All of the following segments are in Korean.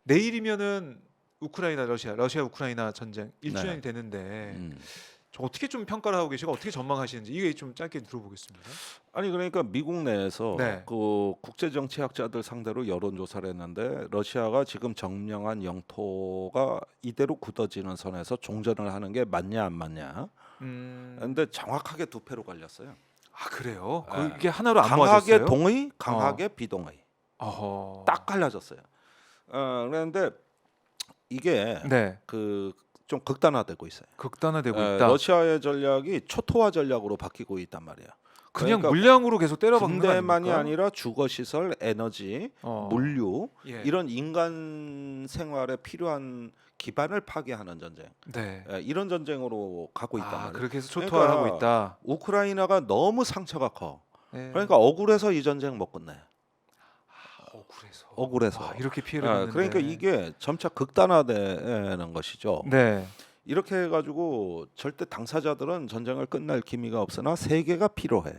내일이면은 러시아 우크라이나 전쟁 네. 1주년이 되는데 음. 저 어떻게 좀 평가를 하고 계시고 어떻게 전망하시는지 이게 좀 짧게 들어보겠습니다. 아니 그러니까 미국 내에서 네. 그 국제 정치학자들 상대로 여론 조사를 했는데 러시아가 지금 점령한 영토가 이대로 굳어지는 선에서 종전을 하는 게 맞냐 안 맞냐. 음. 근데 정확하게 두 표로 갈렸어요. 아 그래요? 예. 그게 하나로 안 강하게 모아졌어요? 동의, 강하게 비동의. 어허. 딱 갈라졌어요. 그런데 이게 네. 그 좀 극단화되고 있어요. 극단화되고 있다. 러시아의 전략이 초토화 전략으로 바뀌고 있단 말이에요. 그냥 그러니까 물량으로 계속 때려박는 거 군대만이 아닙니까? 아니라 주거 시설, 에너지, 어. 물류 예. 이런 인간 생활에 필요한 기반을 파괴하는 전쟁. 네. 이런 전쟁으로 가고 있단 아 말이에요. 그렇게 해서 초토화를 하고 그러니까 있다. 우크라이나가 너무 상처가 커. 네. 그러니까 억울해서 이 전쟁 못 끝내. 억울해서. 억울해서. 와, 이렇게 피해를 봤는데. 그러니까 이게 점차 극단화되는 것이죠. 네. 이렇게 해가지고 절대 당사자들은 전쟁을 끝낼 기미가 없으나 세계가 필요해.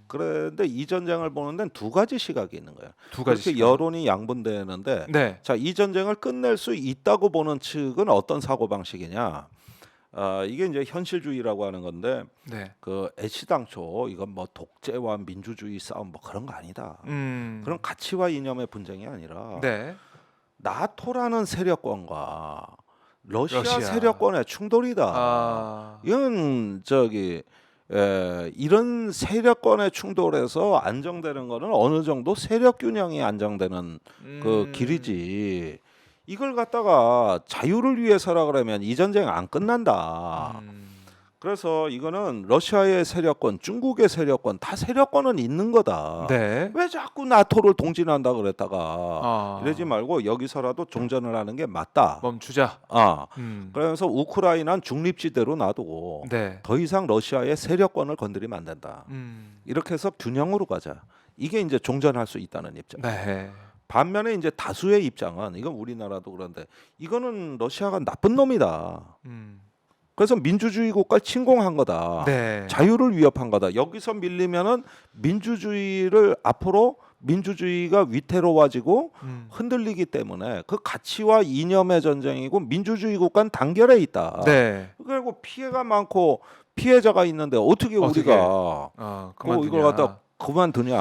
그런데 이 전쟁을 보는 데는 두 가지 시각이 있는 거예요. 두 가지 그렇게 시각. 여론이 양분되는데 네. 자, 이 전쟁을 끝낼 수 있다고 보는 측은 어떤 사고 방식이냐? 이게 이제 현실주의라고 하는 건데 네. 그 애시당초 이건 뭐 독재와 민주주의 싸움 뭐 그런 거 아니다. 그런 가치와 이념의 분쟁이 아니라 네. 나토라는 세력권과 러시아 러시아. 세력권의 충돌이다. 아. 이건 이런 세력권의 충돌에서 안정되는 거는 어느 정도 세력 균형이 안정되는 그 길이지. 이걸 갖다가 자유를 위해서라 그러면 이 전쟁 안 끝난다. 그래서 이거는 러시아의 세력권, 중국의 세력권 다 세력권은 있는 거다. 네. 왜 자꾸 나토를 동진한다 그랬다가 아. 이러지 말고 여기서라도 종전을 하는 게 맞다. 멈추자. 그러면서 우크라이나는 중립지대로 놔두고 네. 더 이상 러시아의 세력권을 건드리면 안 된다. 이렇게 해서 균형으로 가자. 이게 이제 종전할 수 있다는 입장. 네. 반면에 이제 다수의 입장은 이건 우리나라도 그런데 이거는 러시아가 나쁜 놈이다. 그래서 민주주의 국가를 침공한 거다. 네. 자유를 위협한 거다. 여기서 밀리면은 민주주의를 앞으로 민주주의가 위태로워지고 흔들리기 때문에 그 가치와 이념의 전쟁이고 민주주의 국가는 단결해 있다. 네. 그리고 피해가 많고 피해자가 있는데 어떻게 우리가 이걸 갖다 그만두냐.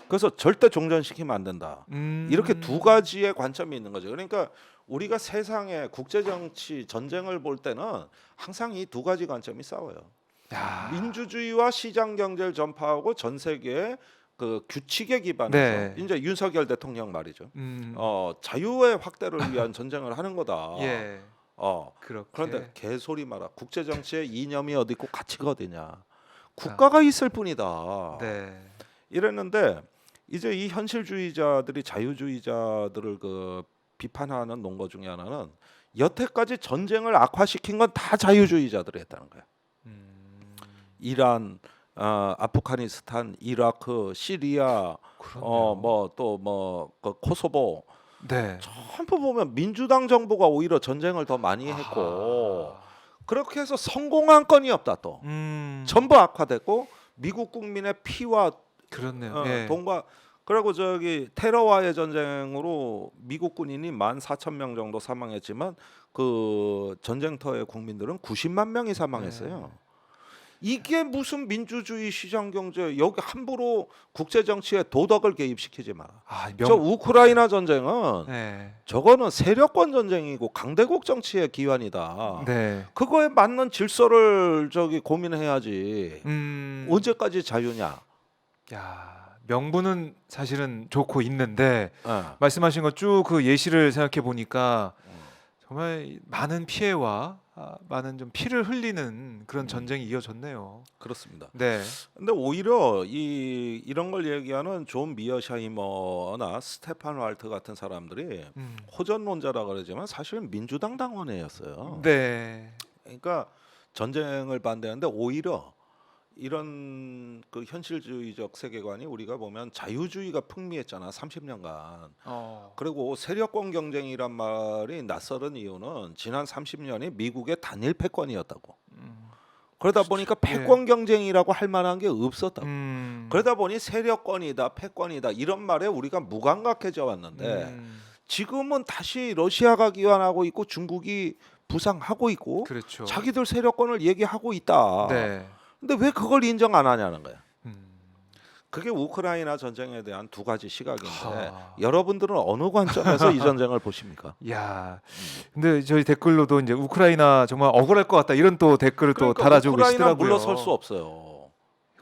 그래서 절대 종전시키면 안 된다. 이렇게 두 가지의 관점이 있는 거죠. 그러니까 우리가 세상의 국제 정치 전쟁을 볼 때는 항상 이 두 가지 관점이 싸워요. 야. 민주주의와 시장 경제를 전파하고 전 세계의 그 규칙에 기반해서 네. 이제 윤석열 대통령 말이죠. 음. 자유의 확대를 위한 전쟁을 하는 거다. 예. 그렇게. 그런데 개소리 마라. 국제 정치의 이념이 어디 있고 가치가 어디냐. 국가가 있을 뿐이다. 네. 이랬는데 이제 이 현실주의자들이 자유주의자들을 그 비판하는 논거 중에 하나는 여태까지 전쟁을 악화시킨 건 다 자유주의자들이 했다는 거야. 이란, 아프가니스탄, 이라크, 시리아, 그 코소보, 네. 전부 보면 민주당 정부가 오히려 전쟁을 더 많이 했고 그렇게 해서 성공한 건이 없다 또. 전부 악화됐고 미국 국민의 피와 그렇네요. 예. 돈과 그리고 테러와의 전쟁으로 미국 군인이 14,000명 정도 사망했지만 그 전쟁터의 국민들은 90만 명이 사망했어요. 이게 무슨 민주주의 시장 경제 여기 함부로 국제 정치에 도덕을 개입시키지 마라. 저 우크라이나 전쟁은 저거는 세력권 전쟁이고 강대국 정치의 기환이다. 네. 그거에 맞는 질서를 고민해야지. 언제까지 자유냐? 야. 명분은 사실은 좋고 있는데 말씀하신 것 쭉 그 예시를 생각해 보니까 정말 많은 피해와 많은 좀 피를 흘리는 그런 전쟁이 이어졌네요. 그렇습니다. 네. 근데 오히려 이런 걸 얘기하는 존 미어샤이머나 스테판 활트 같은 사람들이 호전론자라 그러지만 사실은 민주당 당원이었어요. 네. 그러니까 전쟁을 반대하는데 오히려 이런 그 현실주의적 세계관이 우리가 보면 자유주의가 풍미했잖아 30년간. 그리고 세력권 경쟁이란 말이 낯설은 이유는 지난 30년이 미국의 단일 패권이었다고. 그러다 보니까 패권 경쟁이라고 할 만한 게 없었다고. 그러다 보니 세력권이다 패권이다 이런 말에 우리가 무감각해져 왔는데 지금은 다시 러시아가 기환하고 있고 중국이 부상하고 있고 그렇죠. 자기들 세력권을 얘기하고 있다. 네. 근데 왜 그걸 인정 안 하냐는 거야. 음. 그게 우크라이나 전쟁에 대한 두 가지 시각인데 하. 여러분들은 어느 관점에서 이 전쟁을 보십니까? 야, 근데 저희 댓글로도 이제 우크라이나 정말 억울할 것 같다 이런 또 댓글을 또 그러니까 달아주고 우크라이나 계시더라고요. 물러설 수 없어요.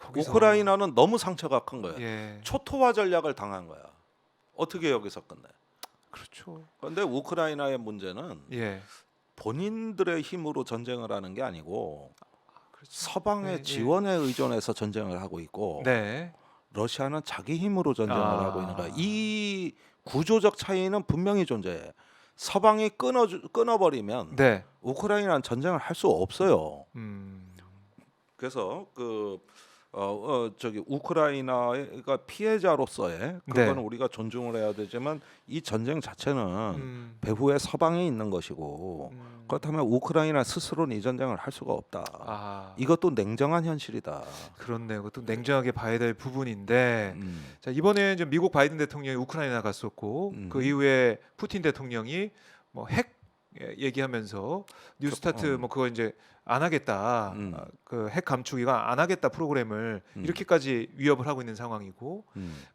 거기서. 우크라이나는 너무 상처가 큰 거예요. 예, 초토화 전략을 당한 거야. 어떻게 여기서 끝내? 그렇죠. 그런데 우크라이나의 문제는 예, 본인들의 힘으로 전쟁을 하는 게 아니고 그렇죠. 서방의 예, 예. 지원에 의존해서 전쟁을 하고 있고 네, 러시아는 자기 힘으로 전쟁을 아. 하고 있는 거야. 이 구조적 차이는 분명히 존재해. 서방이 끊어버리면 네, 우크라이나는 전쟁을 할 수 없어요. 음, 그래서 저기 우크라이나가 피해자로서의 그거는 네. 우리가 존중을 해야 되지만 이 전쟁 자체는 음, 배후에 서방이 있는 것이고 그렇다면 우크라이나 스스로는 이 전쟁을 할 수가 없다. 아, 이것도 냉정한 현실이다. 그렇네요. 그것도 냉정하게 봐야 될 부분인데, 음. 자 이번에 이제 미국 바이든 대통령이 우크라이나 갔었고, 그 이후에 푸틴 대통령이 뭐 핵 얘기하면서 뉴스타트 뭐 그거 이제 안 하겠다, 그 핵 감축 이거 안 하겠다 프로그램을 이렇게까지 위협을 하고 있는 상황이고,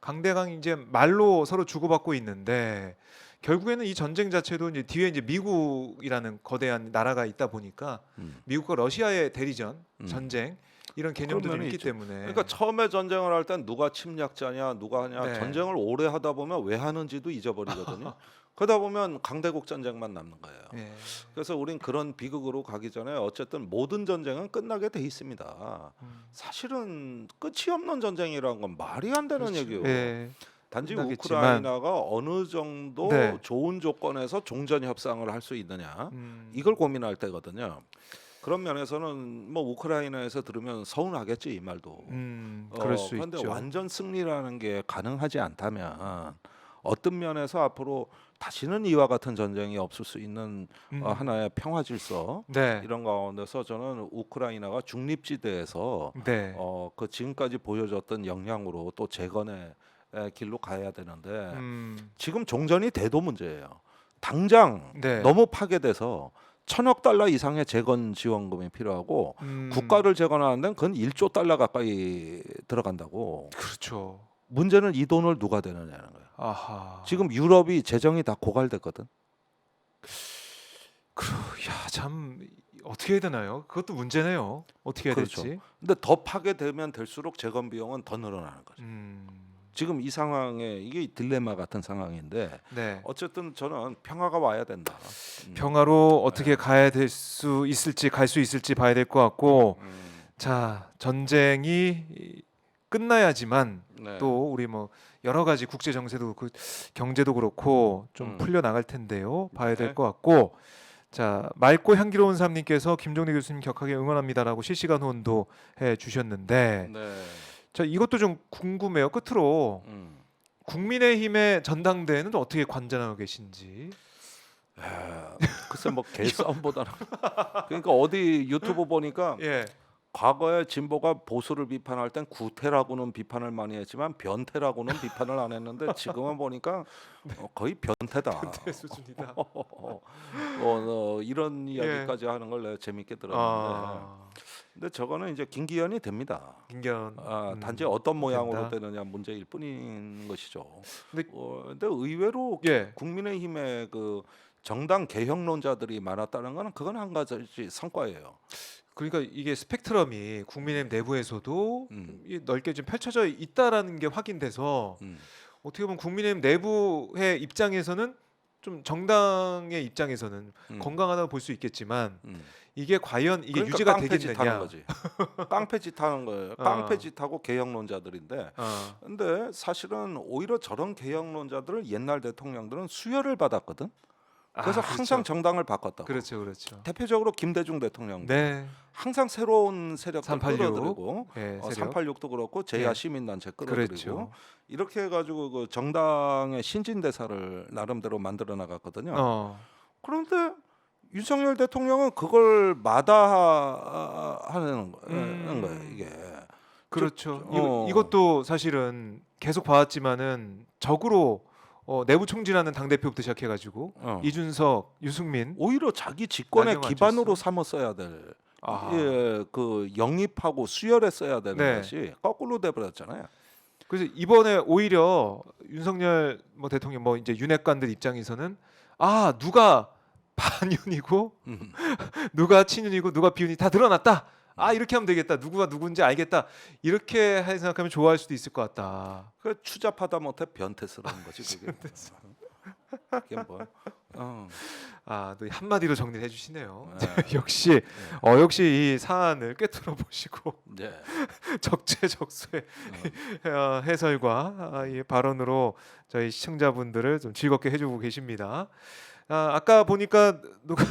강대강 이제 말로 서로 주고받고 있는데 결국에는 이 전쟁 자체도 이제 뒤에 이제 미국이라는 거대한 나라가 있다 보니까 미국과 러시아의 대리전, 전쟁 이런 개념도 좀 그런 면이 있기 있죠. 때문에 그러니까 처음에 전쟁을 할 땐 누가 침략자냐 누가 하냐 네. 전쟁을 오래 하다 보면 왜 하는지도 잊어버리거든요. 그러다 보면 강대국 전쟁만 남는 거예요. 예. 그래서 우린 그런 비극으로 가기 전에 어쨌든 모든 전쟁은 끝나게 돼 있습니다. 사실은 끝이 없는 전쟁이라는 건 말이 안 되는 그렇죠. 얘기예요. 예. 단지 끝나겠지만. 우크라이나가 어느 정도 네. 좋은 조건에서 종전 협상을 할 수 있느냐 이걸 고민할 때거든요. 그런 면에서는 뭐 우크라이나에서 들으면 서운하겠지 이 말도. 그럴 수 그런데 있죠. 완전 승리라는 게 가능하지 않다면 어떤 면에서 앞으로 다시는 이와 같은 전쟁이 없을 수 있는 하나의 평화 질서 네. 이런 가운데서 저는 우크라이나가 중립지대에서 네. 그 지금까지 보여줬던 역량으로 또 재건의 길로 가야 되는데 지금 종전이 돼도 문제예요. 당장 네. 너무 파괴돼서 1,000억 달러 이상의 재건 지원금이 필요하고 국가를 재건하는 데는 그건 1조 달러 가까이 들어간다고. 그렇죠. 문제는 이 돈을 누가 대느냐는 거예요. 아하. 지금 유럽이 재정이 다 고갈됐거든. 야, 참 어떻게 해야 되나요? 그것도 문제네요. 어떻게 해야 그렇죠. 될지. 근데 더 파괴되면 될수록 재건 비용은 더 늘어나는 거죠. 지금 이 상황에 이게 딜레마 같은 상황인데 네. 어쨌든 저는 평화가 와야 된다. 평화로 어떻게 가야 될 수 있을지 갈 수 있을지 봐야 될 것 같고, 자 전쟁이 끝나야지만 네. 또 우리 뭐 여러 가지 국제 정세도 그 경제도 그렇고 좀 풀려 나갈 텐데요. 봐야 될 네. 것 같고, 자 맑고 향기로운 삶님께서 김종대 교수님 격하게 응원합니다라고 실시간 후원도 해 주셨는데, 네. 자 이것도 좀 궁금해요. 끝으로 국민의힘의 전당대회는 어떻게 관전하고 계신지. 글쎄 뭐 개싸움보다는 그러니까 어디 유튜브 보니까 예. 과거에 진보가 보수를 비판할 땐 구태라고는 비판을 많이 했지만 변태라고는 비판을 안 했는데 지금은 보니까 거의 변태다. 수준이다. 이런 이야기까지 하는 걸 내가 재밌게 들었는데 근데 저거는 이제 김기현이 됩니다. 김기현. 단지 어떤 모양으로 된다. 되느냐 문제일 뿐인 것이죠. 근데- 근데 의외로 예. 국민의힘의 그 정당 개혁론자들이 많았다는 거는 그건 한 가지 성과예요. 그러니까 이게 스펙트럼이 국민의힘 내부에서도 음. 넓게 좀 펼쳐져 있다라는 게 확인돼서 어떻게 보면 국민의힘 내부의 입장에서는 좀 정당의 입장에서는 건강하다고 볼 수 있겠지만 이게 과연 이게 그러니까 유지가 깡패짓 되겠느냐. 하는 거지. 깡패짓 하는 거예요. 깡패짓하고 개혁론자들인데 근데 사실은 오히려 저런 개혁론자들을 옛날 대통령들은 수혈을 받았거든. 그래서 항상 그렇죠. 정당을 바꿨다고. 그렇죠, 그렇죠. 대표적으로 김대중 대통령 네, 항상 새로운 세력들 386. 끌어들이고 예, 세력. 386도 그렇고 제야 예. 시민단체 끌어들이고 그렇죠. 이렇게 해가지고 그 정당의 신진대사를 나름대로 만들어 나갔거든요. 그런데 윤석열 대통령은 그걸 마다하는 거예요. 이게 그렇죠. 저- 이것도 사실은 계속 봐왔지만은 적으로 내부 총질하는 당 대표부터 시작해가지고 어. 이준석, 유승민, 오히려 자기 집권의 나경원 기반으로 안철수. 삼았어야 될 아. 예, 그 영입하고 수혈했어야 되는 네. 것이 거꾸로 돼버렸잖아요. 그래서 이번에 오히려 윤석열 뭐 대통령 뭐 이제 윤핵관들 입장에서는 누가 반윤이고 음. 누가 친윤이고 누가 비윤이 다 드러났다. 이렇게 하면 되겠다. 누구가 누군지 알겠다. 이렇게 생각하면 좋아할 수도 있을 것 같다. 그 추잡하다 못해 변태스러운 거지 그게. 그게 뭐? 또 한마디로 정리를 해주시네요. 네. 역시 이 사안을 꿰뚫어 보시고 네. 적재적소의 해설과 이 발언으로 저희 시청자분들을 좀 즐겁게 해주고 계십니다. 아까 보니까 누가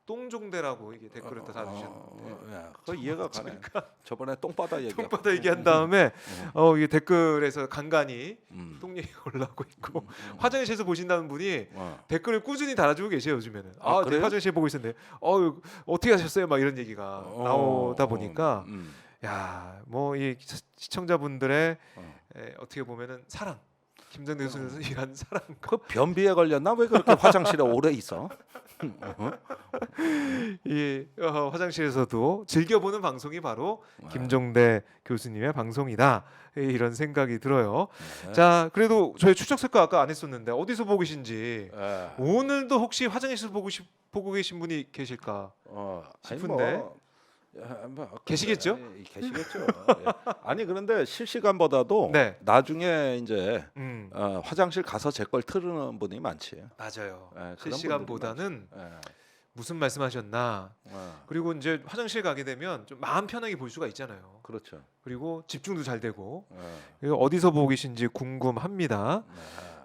똥종대라고 이게 댓글을 다 달아주셨는데 그 이해가 가네. 저번에 똥바다 얘기. 똥바다 얘기한 다음에 이게 댓글에서 간간히 똥 얘기가 올라오고 있고 화장실에서 보신다는 분이 댓글을 꾸준히 달아주고 계세요 요즘에는. 네, 그래요? 화장실 보고 있었는데 어떻게 하셨어요? 막 이런 얘기가 나오다 보니까 뭐 이 시청자분들의 어떻게 보면은 사랑 김정대 교수님을 위한 사랑 그 변비에 걸렸나? 왜 그렇게 화장실에 오래 있어? 이 화장실에서도 즐겨보는 방송이 바로 김종대 교수님의 방송이다 이런 생각이 들어요. 네. 자 그래도 저희 추적 색깔 아까 안 했었는데 어디서 보고 계신지 네. 오늘도 혹시 화장실에서 보고 계신 분이 계실까 싶은데. 계시겠죠? 계시겠죠. 예. 아니 그런데 실시간보다도 네. 나중에 이제 화장실 가서 제 걸 틀는 분이 많지. 맞아요. 예, 그런 실시간보다는 분들이 많지. 무슨 말씀하셨나. 예. 그리고 이제 화장실 가게 되면 좀 마음 편하게 볼 수가 있잖아요. 그렇죠. 그리고 집중도 잘 되고 예. 어디서 보고 계신지 궁금합니다. 네.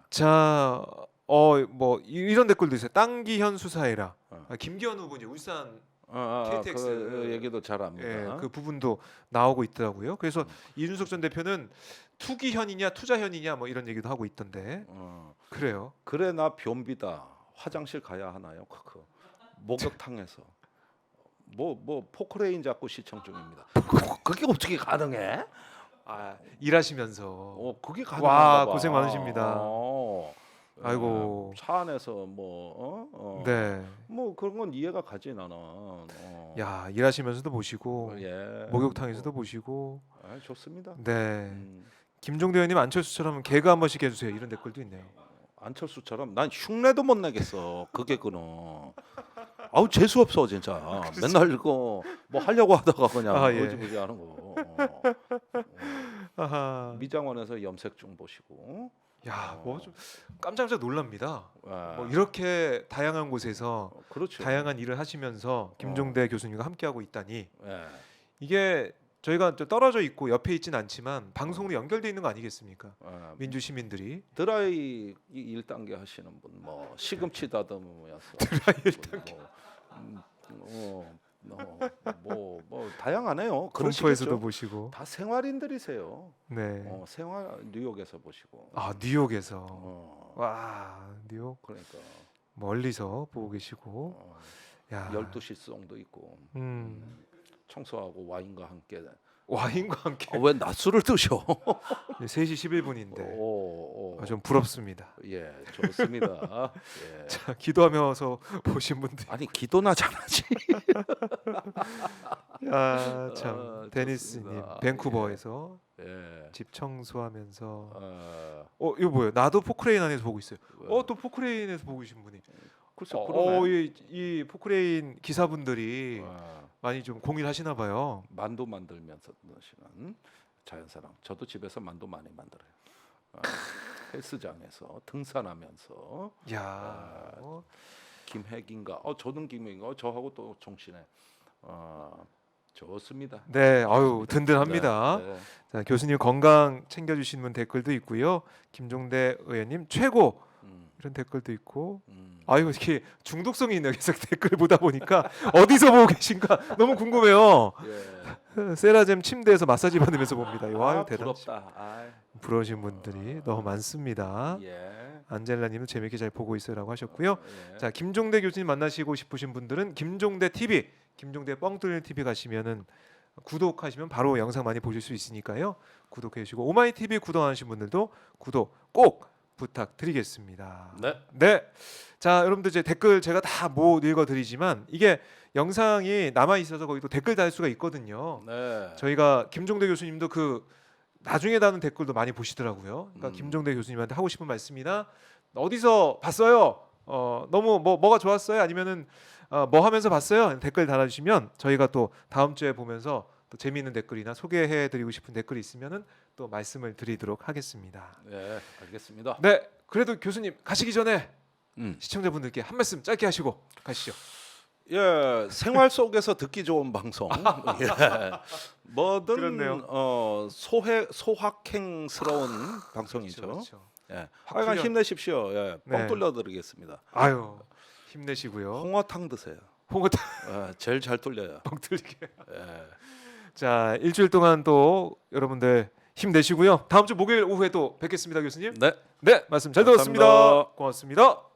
자, 뭐 이런 댓글도 있어요. 땅기현 수사해라. 김기현 후보 이제 울산 KTX 그 얘기도 잘 압니다. 그 부분도 나오고 있더라고요. 그래서 이준석 전 대표는 투기현이냐 투자현이냐 뭐 이런 얘기도 하고 있던데. 그래요. 그래 나 변비다. 화장실 가야 하나요? 목욕탕에서 뭐 포크레인 잡고 시청 중입니다. 그게 어떻게 가능해? 일하시면서. 그게 와, 가능한가 봐. 고생 많으십니다. 아이고. 차 안에서 네. 뭐 그런 건 이해가 가지 않아. 야, 일하시면서도 보시고 예. 목욕탕에서도 보시고. 좋습니다. 네. 김종대 의원님 안철수처럼 개그 한 번씩 해주세요. 이런 댓글도 있네요. 안철수처럼 난 흉내도 못 내겠어. 그게 그는. 아우 재수 없어 진짜. 맨날 이거 뭐 하려고 하다가 그냥 예. 의지부지 하는 거. 아하. 미장원에서 염색중 보시고. 야, 뭐 좀 깜짝깜짝 놀랍니다. 와. 뭐 이렇게 다양한 곳에서 그렇죠. 다양한 일을 하시면서 김종대 교수님과 함께하고 있다니 예. 이게 저희가 좀 떨어져 있고 옆에 있진 않지만 방송으로 연결돼 있는 거 아니겠습니까? 민주 시민들이 드라이 1단계 하시는 분, 뭐 시금치 다듬으면서 드라이 1단계. 뭐 다양하네요. 검토에서도 그러시겠죠. 보시고. 다 생활인들이세요. 네. 생활 뉴욕에서 보시고. 뉴욕에서. 와, 뉴욕 그러니까 멀리서 보고 계시고. 야. 12시 송도 있고. 청소하고 와인과 함께. 와인과 함께. 왜 낮술을 드셔? 3시 11분인데. 좀 부럽습니다. 예, 좋습니다. 예. 자, 기도하면서 보신 분들. 아니 기도나 잘하지. 참 데니스님 밴쿠버에서 집 청소하면서. 이거 뭐예요? 나도 포크레인 안에서 보고 있어요. 또 포크레인에서 보고 계신 분이. 글쎄 그러네. 이 포크레인 기사분들이 많이 좀 공일하시나 봐요. 만두 만들면서 드시는 자연사랑. 저도 집에서 만두 많이 만들어요. 헬스장에서 등산하면서. 야, 김혜긴가? 저는 김혜긴가? 저하고 또 종신해. 좋습니다. 네, 든든합니다. 네. 자, 교수님 건강 챙겨주시는 분 댓글도 있고요. 김종대 의원님 최고 이런 댓글도 있고. 이렇게 중독성이 있네요. 계속 댓글 보다 보니까 어디서 보고 계신가 너무 궁금해요. 예. 세라젬 침대에서 마사지 받으면서 봅니다. 대단. 부럽다. 부러우신 분들이 너무 많습니다. 예. 안젤라님도 재밌게 잘 보고 있어요라고 하셨고요. 예. 자, 김종대 교수님 만나시고 싶으신 분들은 김종대 TV, 김종대 뻥 뚫리는 TV 가시면은 구독하시면 바로 영상 많이 보실 수 있으니까요. 구독해 주시고 오마이 TV 구독 안 하신 분들도 구독 꼭 부탁드리겠습니다. 네. 네. 자, 여러분들 이제 댓글 제가 다 못 읽어드리지만 이게 영상이 남아 있어서 거기 또 댓글 달 수가 있거든요. 네. 저희가 김종대 교수님도 그 나중에 다는 댓글도 많이 보시더라고요. 그러니까 김종대 교수님한테 하고 싶은 말씀이나 어디서 봤어요? 너무 뭐가 좋았어요? 아니면은 뭐 하면서 봤어요? 댓글 달아주시면 저희가 또 다음 주에 보면서 또 재미있는 댓글이나 소개해드리고 싶은 댓글이 있으면은 또 말씀을 드리도록 하겠습니다. 네, 알겠습니다. 네, 그래도 교수님 가시기 전에 음. 시청자분들께 한 말씀 짧게 하시고 가시죠. 예, 생활 속에서 듣기 좋은 방송. 예. 뭐든 그렇네요. 소확행스러운 방송이죠. 그렇죠. 예. 하여간 훈련. 힘내십시오. 예, 뻥 네. 뚫려드리겠습니다. 아유, 힘내시고요. 홍어탕 드세요. 홍어탕 예, 제일 잘 뚫려요. 뻥 뚫리게. 예. 자, 일주일 동안 또 여러분들 힘내시고요. 다음 주 목요일 오후에 또 뵙겠습니다, 교수님. 네. 네, 말씀 잘 감사합니다. 들었습니다. 고맙습니다.